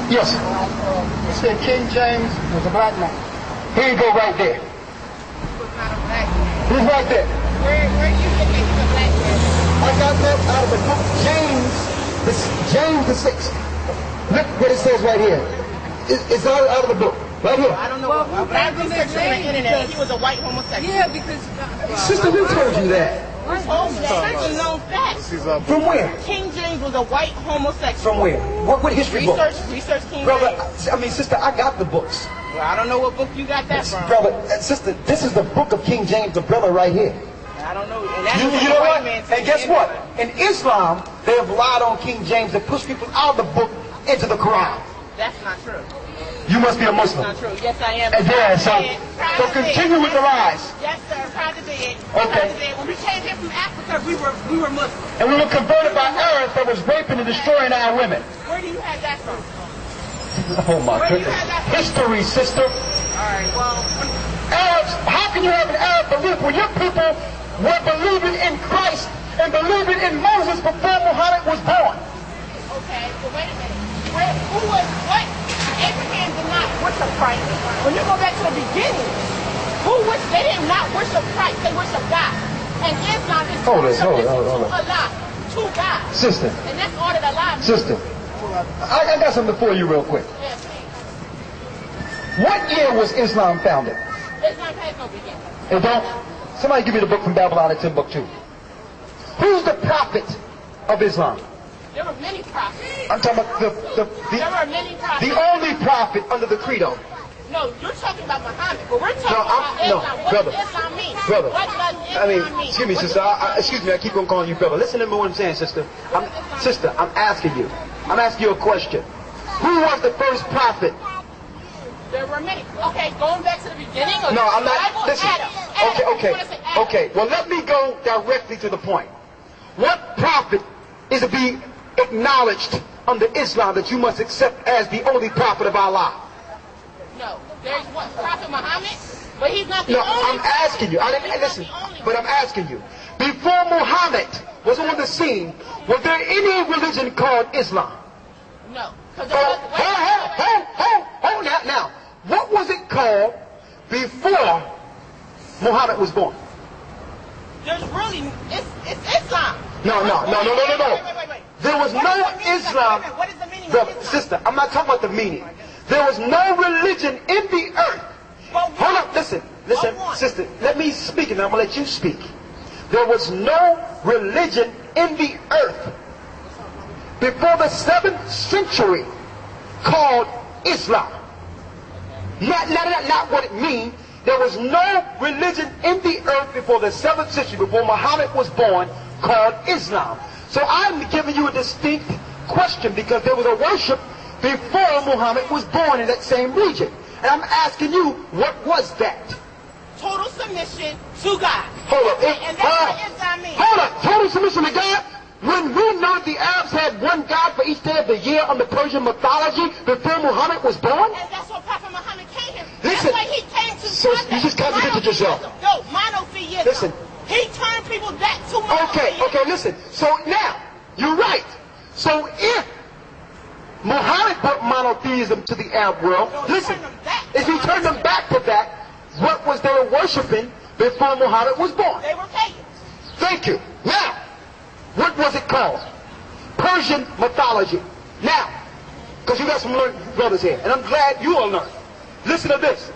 Yes. It said King James was a black man. Here you go right there. He was not a black man. He's right there. Where you get he's a black man? I got that out of the book James the 6th. Look what it says right here. It's out of the book. Right here. I don't know. But I researched on the internet. He was a white homosexual. Yeah, because Sister, who told you that? Such a known fact. From where? King James was a white homosexual. From where? What history book? Research King Brother, James. I mean, sister, I got the books. Well, I don't know what book you got that from. Brother, sister, this is the book of King James, the brother right here. I don't know. And that's You know what? And guess what? In Islam, they have lied on King James and pushed people out of the book into the Quran. That's not true. You must be a Muslim. That's not true. Yes, I am. And yeah, so continue with the lies. Yes, sir. Proud to say it. Okay. When we came here from Africa, we were Muslims. And we were converted by Arabs that was raping and destroying our women. Where do you have that from? Oh my goodness. History, sister. All right. Well, Arabs, how can you have an Arab belief when your people were believing in Christ and believing in Moses before Muhammad was born? okay. But wait a minute. Who was what? Abraham did not worship Christ. When you go back to the beginning, they did not worship Christ, they worship God. And Islam is Hold it. Allah, to God. Sister. And that's all that Allah means. Sister, I got something for you real quick. Yeah, please. What year was Islam founded? Islam has no beginning. It don't? Somebody give me the book from Babylon, it's in book 2. Who's the prophet of Islam? There were many prophets. I'm talking about There were many prophets. the only prophet under the credo. No, you're talking about Muhammad, but we're talking No, about Islam. What brother. does Islam mean? Brother. What does Islam mean? Excuse me, sister. Excuse me, I keep on calling you brother. Listen to me what I'm saying, sister. I'm asking you. I'm asking you a question. Who was the first prophet? There were many. Okay, going back to the beginning of No, I'm the not. Bible, Listen. Adam. You wanna say Adam. Okay. Well, let me go directly to the point. What prophet is to be acknowledged under Islam that you must accept as the only prophet of Allah? No, there's one Prophet Muhammad, but he's not the No, only. I'm asking you. I didn't listen, but I'm asking you. Before Muhammad was on the scene, was there any religion called Islam? No, because Hold that now. What was it called before Muhammad was born? there's really it's Islam. No. Wait. There was What no is the meaning of- Islam. What is the meaning Brother, of Islam? sister, I'm not talking about the meaning. There was no religion in the earth. But Hold up, listen, sister, let me speak and I'm going to let you speak. There was no religion in the earth before the 7th century called Islam. Not what it means. There was no religion in the earth before the 7th century, before Muhammad was born, called Islam. So I'm giving you a distinct question because there was a worship before Muhammad was born in that same region. And I'm asking you, what was that? Total submission to God. Hold up. And that's what Islam means. Hold up. Total submission to God? When we know the Arabs had one God for each day of the year under Persian mythology before Muhammad was born? And that's what Prophet Muhammad came here. Listen, that's why he came to so you just contradicted yourself. No, monotheism. Listen. He turned people back to monotheism. Okay, listen. So now, you're right. So if Muhammad brought monotheism to the Arab world, listen, if he turned them back to that, what was they worshiping before Muhammad was born? They were pagans. Thank you. Now, what was it called? Persian mythology. Now, because you got some learned brothers here, and I'm glad you all learned. Listen to this.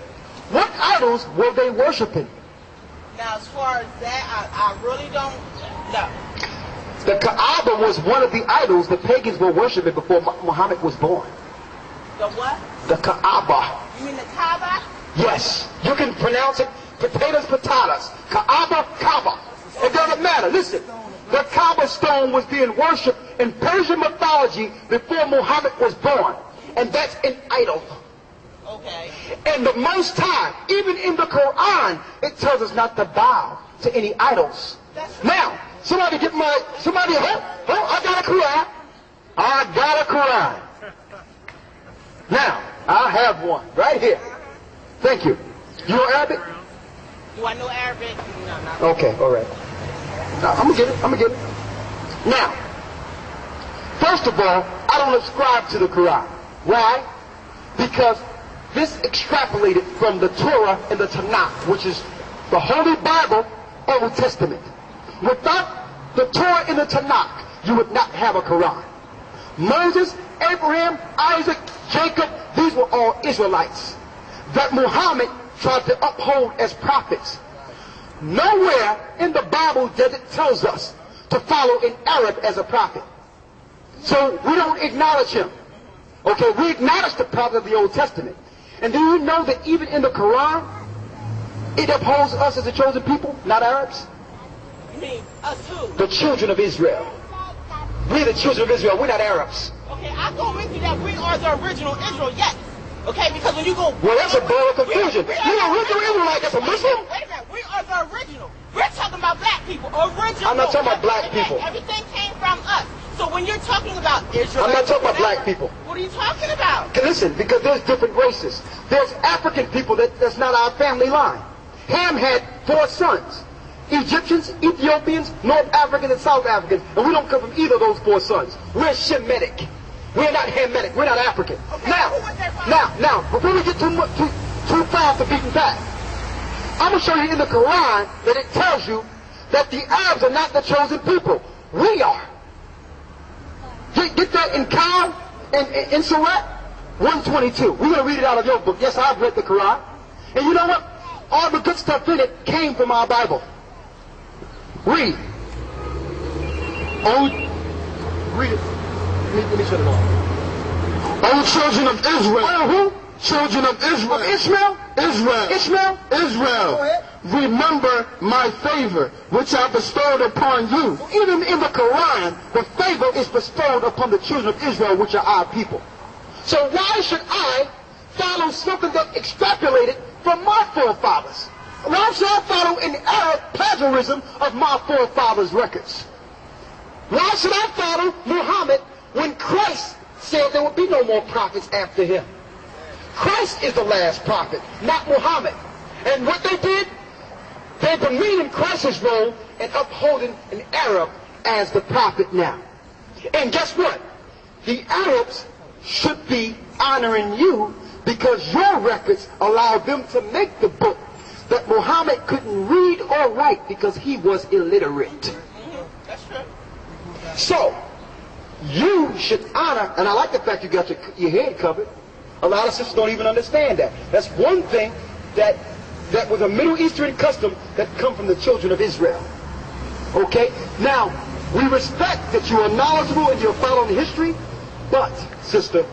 What idols were they worshiping? Now, as far as that, I really don't know. The Kaaba was one of the idols the pagans were worshiping before Muhammad was born. The what? The Kaaba. You mean the Kaaba? Yes. You can pronounce it potatoes, patatas. Kaaba, Kaaba. It doesn't matter. Listen. The Kaaba stone was being worshipped in Persian mythology before Muhammad was born. And that's an idol. Okay. And the Most High, even in the Quran, it tells us not to bow to any idols. Now, somebody, I got a Quran. Now, I have one right here. Thank you. You know Arabic? Do I know Arabic? No, not Okay, all right. Now, I'm gonna get it. Now, first of all, I don't ascribe to the Quran. Why? Because this extrapolated from the Torah and the Tanakh, which is the Holy Bible, Old Testament. Without the Torah and the Tanakh, you would not have a Quran. Moses, Abraham, Isaac, Jacob, these were all Israelites that Muhammad tried to uphold as prophets. Nowhere in the Bible does it tells us to follow an Arab as a prophet. So we don't acknowledge him. Okay, we acknowledge the prophet of the Old Testament. And do you know that even in the Quran, it upholds us as the chosen people, not Arabs? You mean us who? The children of Israel. We're the children of Israel, we're not Arabs. Okay, I go with you that we are the original Israel, yes. Okay, because when you go... Well, that's a ball of confusion. You're the original Israelite, that's a Muslim? Wait a minute, we are the original. We're talking about black people, original. I'm not talking about black people. Everything came from us. So when you're talking about Israel... I'm not talking about black people. What are you talking about? Listen, because there's different races. There's African people that's not our family line. Ham had 4 sons. Egyptians, Ethiopians, North Africans, and South Africans. And we don't come from either of those 4 sons. We're Shemitic. We're not Hamitic. We're not African. Okay, Now, before we get too far off the beaten path, I'm going to show you in the Quran that it tells you that the Arabs are not the chosen people. We are. Get that in Kal and in Surah 122. We're going to read it out of your book. Yes, I've read the Quran. And you know what? All the good stuff in it came from our Bible. Read. Read it. Let me shut it off. O children of Israel. Oh, who? Children of Israel. Of Ishmael? Israel. Ishmael? Israel. Go ahead. Remember my favor, which I bestowed upon you. Even in the Quran, the favor is bestowed upon the children of Israel, which are our people. So why should I follow something that extrapolated from my forefathers? Why should I follow an Arab plagiarism of my forefathers' records? Why should I follow Muhammad when Christ said there would be no more prophets after him? Christ is the last prophet, not Muhammad. And what they did, they demeaned Christ's role in upholding an Arab as the prophet now. And guess what? The Arabs should be honoring you because your records allowed them to make the book that Muhammad couldn't read or write because he was illiterate. That's true. So, you should honor, and I like the fact you got your head covered. A lot of sisters don't even understand that. That's one thing that was a Middle Eastern custom that come from the children of Israel. Okay? Now, we respect that you are knowledgeable and you're following history, but, sister,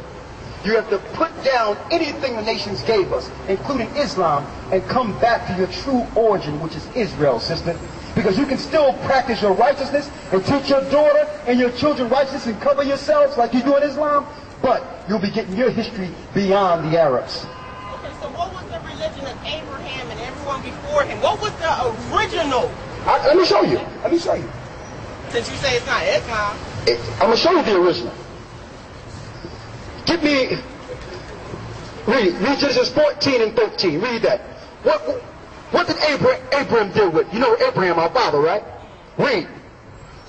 you have to put down anything the nations gave us, including Islam, and come back to your true origin, which is Israel, sister. Because you can still practice your righteousness and teach your daughter and your children righteousness and cover yourselves like you do in Islam, but you'll be getting your history beyond the Arabs. Okay, so what was the religion of Abraham and everyone before him? What was the original? Let me show you. Let me show you. Since you say it's not Islam. I'm going to show you the original. Give me, read Genesis 14 and 13. Read that. What did Abraham deal with? You know Abraham, our father, right? Read.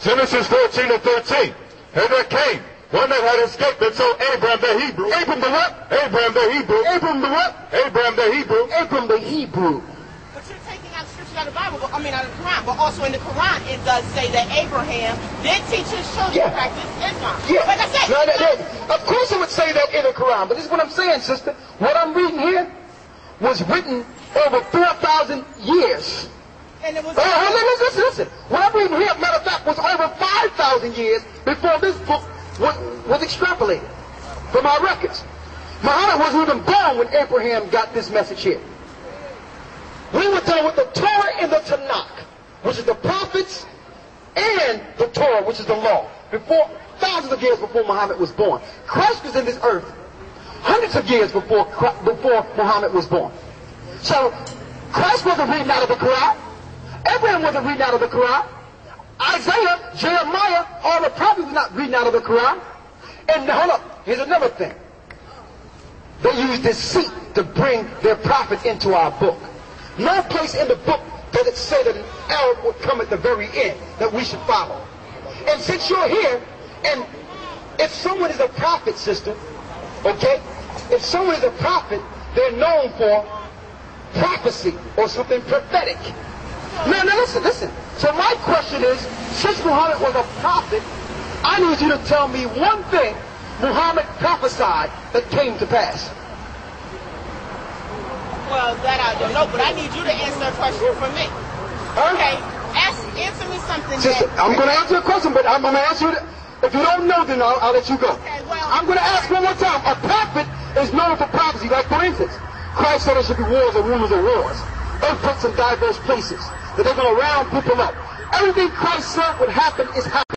Genesis 14 and 13. And there came one that had escaped and told Abraham the Hebrew. Abram the what? Abraham the Hebrew. Abram the what? Abraham the Hebrew. Abram the Hebrew. But you're taking out scriptures out of the Bible, out of the Quran. But also in the Quran, it does say that Abraham did teach his children to practice Islam. Yeah. Like I said. Of course it would say that in the Quran, but this is what I'm saying, sister. What I'm reading here was written over 4,000 years. And it was... Listen. What I'm reading here, matter of fact, was over 5,000 years before this book was extrapolated from our records. Muhammad wasn't even born when Abraham got this message here. We were dealing with the Torah and the Tanakh, which is the prophets, and the Torah, which is the law, thousands of years before Muhammad was born. Christ was in this earth hundreds of years before Muhammad was born. So, Christ wasn't reading out of the Quran. Abraham wasn't reading out of the Quran. Isaiah, Jeremiah, all the prophets were not reading out of the Quran. And hold up, here's another thing. They used deceit to bring their prophets into our book. No place in the book does it say that an Arab would come at the very end that we should follow. And since you're here, and if someone is a prophet, sister, Okay? If someone is a prophet, they're known for prophecy or something prophetic. Now listen. So my question is, since Muhammad was a prophet, I need you to tell me one thing Muhammad prophesied that came to pass. Well, that I don't know, but I need you to answer a question for me. Okay, answer me something. Sister, I'm going to answer a question, but I'm going to answer it. If you don't know, then I'll let you go. Okay, well, I'm going to ask one more time. A prophet is known for prophecy. Like, for instance, Christ said there should be wars and rumors of wars. Earthquakes in diverse places. That they're going to round people up. Everything Christ said would happen is happening.